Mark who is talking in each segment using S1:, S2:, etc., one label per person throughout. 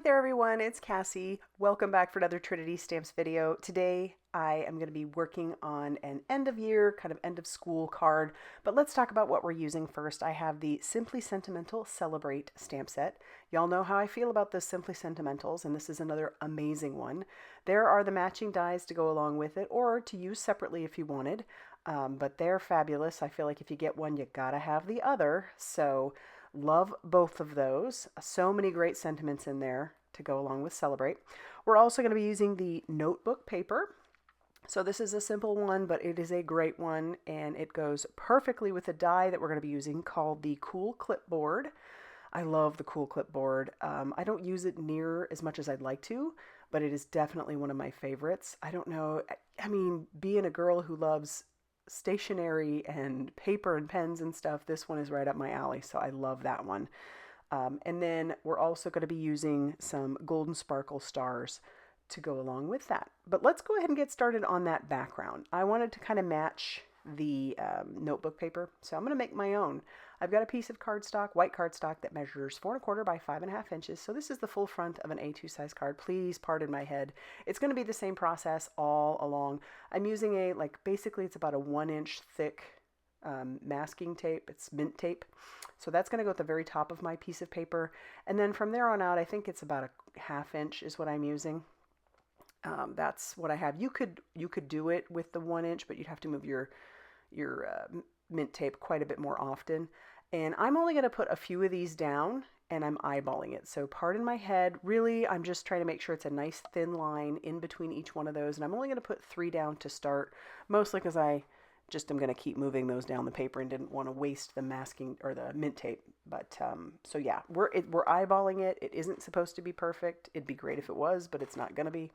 S1: there everyone, it's Cassie. Welcome back for another Trinity Stamps video. Today I am going to be working on an end of year, kind of end of school card, but let's talk about what we're using first. I have the Simply Sentimental Celebrate stamp set. Y'all know how I feel about the Simply Sentimentals, and this is another amazing one. There are the matching dies to go along with it, or to use separately if you wanted, but they're fabulous. I feel like if you get one, you gotta have the other, so love both of those. So many great sentiments in there to go along with Celebrate. We're also going to be using the notebook paper. So this is a simple one, but it is a great one, and it goes perfectly with a die that we're going to be using called the Cool Clipboard. I love the Cool Clipboard. I don't use it near as much as I'd like to, but it is definitely one of my favorites. I don't know, I mean, being a girl who loves stationery and paper and pens and stuff, this one is right up my alley, so I love that one. And then we're also going to be using some golden sparkle stars to go along with that. But let's go ahead and get started on that background. I wanted to kind of match the notebook paper, so I'm going to make my own. I've got a piece of cardstock, white cardstock, that measures 4¼ by 5½ inches. So this is the full front of an A2 size card. Please pardon my head. It's going to be the same process all along. I'm using basically it's about a 1-inch thick masking tape. It's mint tape. So that's going to go at the very top of my piece of paper. And then from there on out, I think it's about a 1/2 inch is what I'm using. That's what I have. You could do it with the 1 inch, but you'd have to move your mint tape quite a bit more often. And I'm only going to put a few of these down, and I'm eyeballing it. So pardon my head. Really, I'm just trying to make sure it's a nice thin line in between each one of those. And I'm only going to put 3 down to start, mostly because I just am going to keep moving those down the paper and didn't want to waste the masking or the mint tape. But so yeah, we're eyeballing it. It isn't supposed to be perfect. It'd be great if it was, but it's not going to be.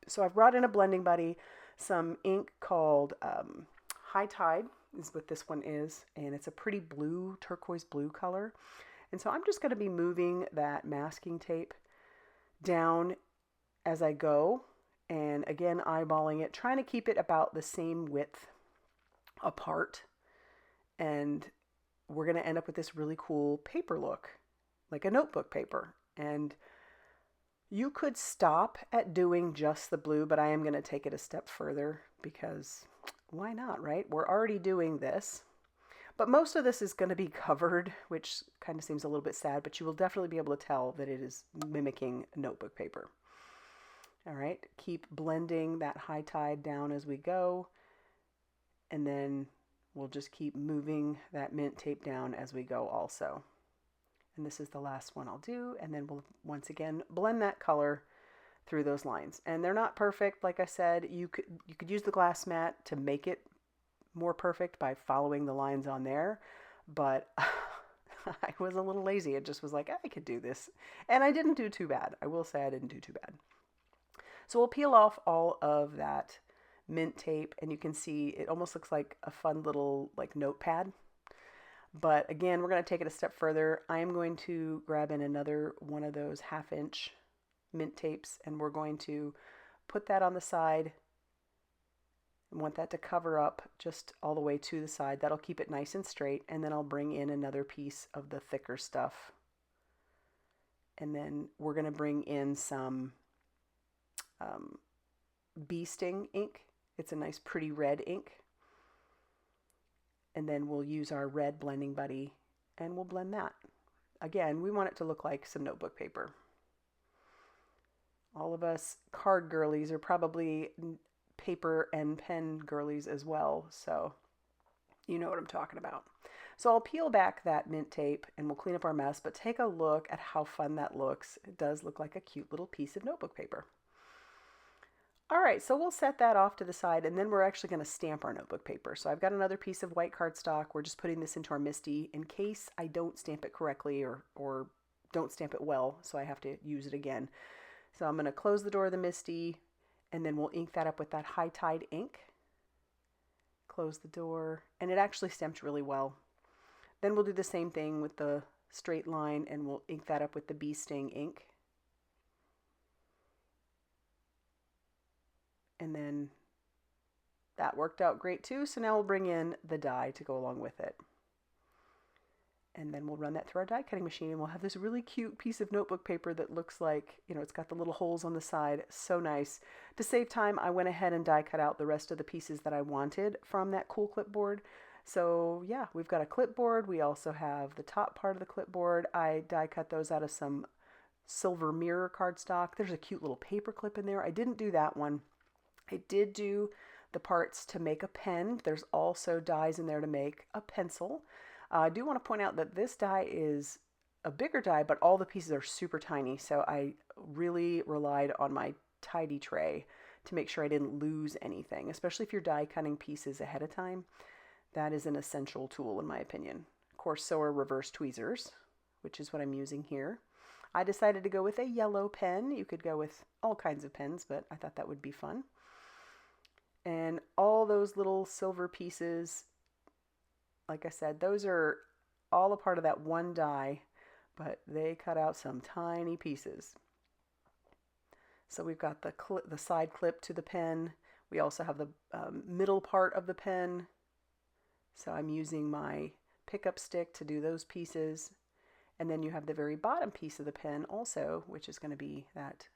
S1: So I've brought in a blending buddy, some ink called High Tide is what this one is, and it's a pretty blue, turquoise blue color. And so I'm just going to be moving that masking tape down as I go, and again eyeballing it, trying to keep it about the same width apart, and we're going to end up with this really cool paper look, like a notebook paper. And you could stop at doing just the blue, but I am going to take it a step further because why not, right? We're already doing this, but most of this is going to be covered, which kind of seems a little bit sad, but you will definitely be able to tell that it is mimicking notebook paper. All right, keep blending that High Tide down as we go, and then we'll just keep moving that mint tape down as we go also. And this is the last one I'll do, and then we'll once again blend that color through those lines. And they're not perfect, like I said. You could use the glass mat to make it more perfect by following the lines on there, but I was a little lazy. It just was like, I could do this, and I didn't do too bad. I will say I didn't do too bad. So we'll peel off all of that mint tape, and you can see it almost looks like a fun little notepad. But again, we're going to take it a step further. I am going to grab in another one of those 1/2 inch mint tapes, and we're going to put that on the side. I want that to cover up just all the way to the side. That'll keep it nice and straight. And then I'll bring in another piece of the thicker stuff. And then we're going to bring in some bee sting ink. It's a nice pretty red ink. And then we'll use our red blending buddy and we'll blend that. Again, we want it to look like some notebook paper. All of us card girlies are probably paper and pen girlies as well, so you know what I'm talking about. So I'll peel back that mint tape and we'll clean up our mess, but take a look at how fun that looks. It does look like a cute little piece of notebook paper. All right, so we'll set that off to the side, and then we're actually going to stamp our notebook paper. So I've got another piece of white cardstock. We're just putting this into our MISTI in case I don't stamp it correctly or don't stamp it well, so I have to use it again. So I'm going to close the door of the MISTI, and then we'll ink that up with that High Tide ink. Close the door, and it actually stamped really well. Then we'll do the same thing with the straight line, and we'll ink that up with the bee sting ink. And then that worked out great too. So now we'll bring in the die to go along with it. And then we'll run that through our die cutting machine, and we'll have this really cute piece of notebook paper that looks like, it's got the little holes on the side. So nice. To save time, I went ahead and die cut out the rest of the pieces that I wanted from that cool clipboard. So yeah, we've got a clipboard. We also have the top part of the clipboard. I die cut those out of some silver mirror cardstock. There's a cute little paper clip in there. I didn't do that one. I did do the parts to make a pen. There's also dies in there to make a pencil. I do want to point out that this die is a bigger die, but all the pieces are super tiny, so I really relied on my tidy tray to make sure I didn't lose anything, especially if you're die cutting pieces ahead of time. That is an essential tool in my opinion. Of course, so are reverse tweezers, which is what I'm using here. I decided to go with a yellow pen. You could go with all kinds of pens, but I thought that would be fun. And all those little silver pieces, like I said, those are all a part of that one die, but they cut out some tiny pieces. So we've got the side clip to the pen. We also have the middle part of the pen. So I'm using my pickup stick to do those pieces. And then you have the very bottom piece of the pen also, which is going to be that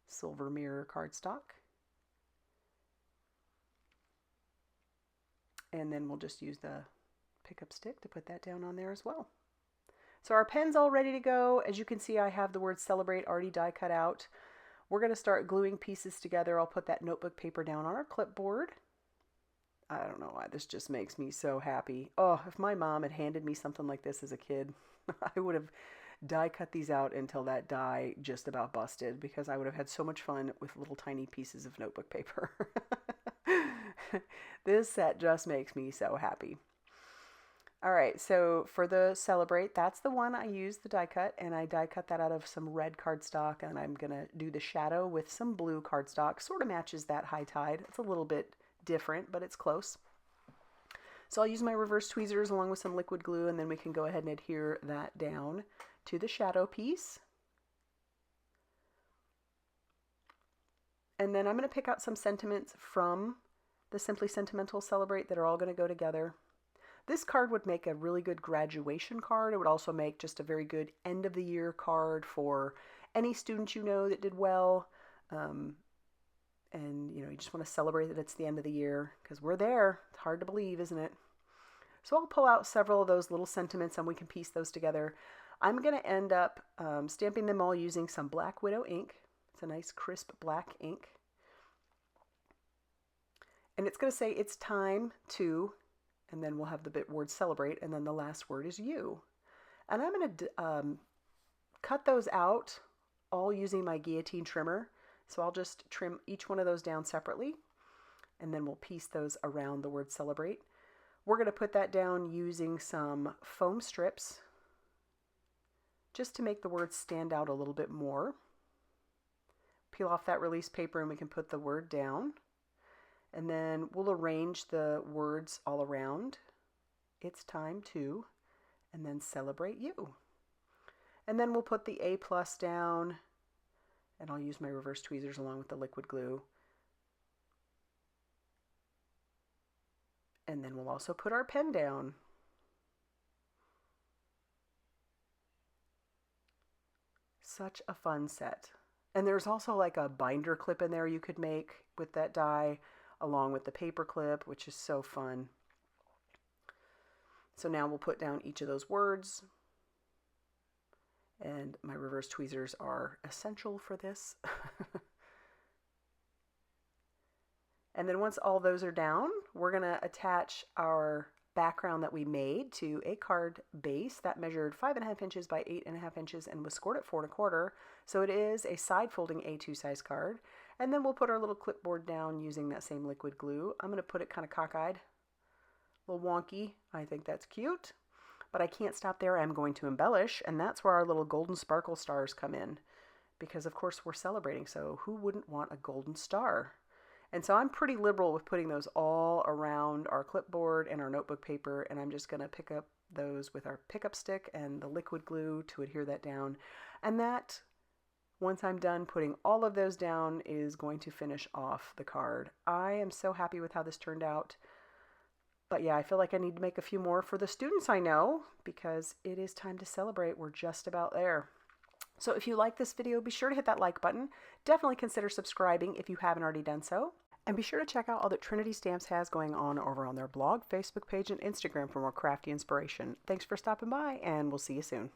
S1: silver mirror cardstock. And then we'll just use the pickup stick to put that down on there as well. So our pen's all ready to go. As you can see, I have the word celebrate already die cut out. We're going to start gluing pieces together. I'll put that notebook paper down on our clipboard. I don't know why, this just makes me so happy. Oh, if my mom had handed me something like this as a kid, I would have die cut these out until that die just about busted, because I would have had so much fun with little tiny pieces of notebook paper. This set just makes me so happy. All right, so for the celebrate, that's the one I used the die cut, and I die cut that out of some red cardstock, and I'm gonna do the shadow with some blue cardstock. Sort of matches that high tide. It's a little bit different, but it's close. So I'll use my reverse tweezers along with some liquid glue, and then we can go ahead and adhere that down to the shadow piece. And then I'm going to pick out some sentiments from the Simply Sentimental Celebrate that are all going to go together. This card would make a really good graduation card. It would also make just a very good end of the year card for any student you know that did well. And you just want to celebrate that it's the end of the year, because we're there. It's hard to believe, isn't it? So I'll pull out several of those little sentiments and we can piece those together. I'm going to end up stamping them all using some Black Widow ink. It's a nice crisp black ink. And it's going to say it's time to, and then we'll have the word celebrate, and then the last word is you. And I'm going to cut those out all using my guillotine trimmer. So I'll just trim each one of those down separately, and then we'll piece those around the word celebrate. We're going to put that down using some foam strips just to make the words stand out a little bit more. Peel off that release paper and we can put the word down. And then we'll arrange the words all around. It's time to, and then celebrate you. And then we'll put the A+ down, and I'll use my reverse tweezers along with the liquid glue. And then we'll also put our pen down. Such a fun set. And there's also like a binder clip in there you could make with that die, along with the paper clip, which is so fun. So now we'll put down each of those words. And my reverse tweezers are essential for this. And then once all those are down, we're going to attach our background that we made to a card base that measured 5.5 inches by 8.5 inches and was scored at 4.25. So it is a side folding A2 size card. And then we'll put our little clipboard down using that same liquid glue. I'm going to put it kind of cockeyed, a little wonky. I think that's cute. But I can't stop there. I'm going to embellish, and that's where our little golden sparkle stars come in, because of course we're celebrating, so who wouldn't want a golden star? And so I'm pretty liberal with putting those all around our clipboard and our notebook paper, and I'm just going to pick up those with our pickup stick and the liquid glue to adhere that down. And that, once I'm done putting all of those down, is going to finish off the card. I am so happy with how this turned out. But yeah, I feel like I need to make a few more for the students I know because it is time to celebrate. We're just about there. So if you like this video, be sure to hit that like button. Definitely consider subscribing if you haven't already done so. And be sure to check out all that Trinity Stamps has going on over on their blog, Facebook page, and Instagram for more crafty inspiration. Thanks for stopping by, and we'll see you soon.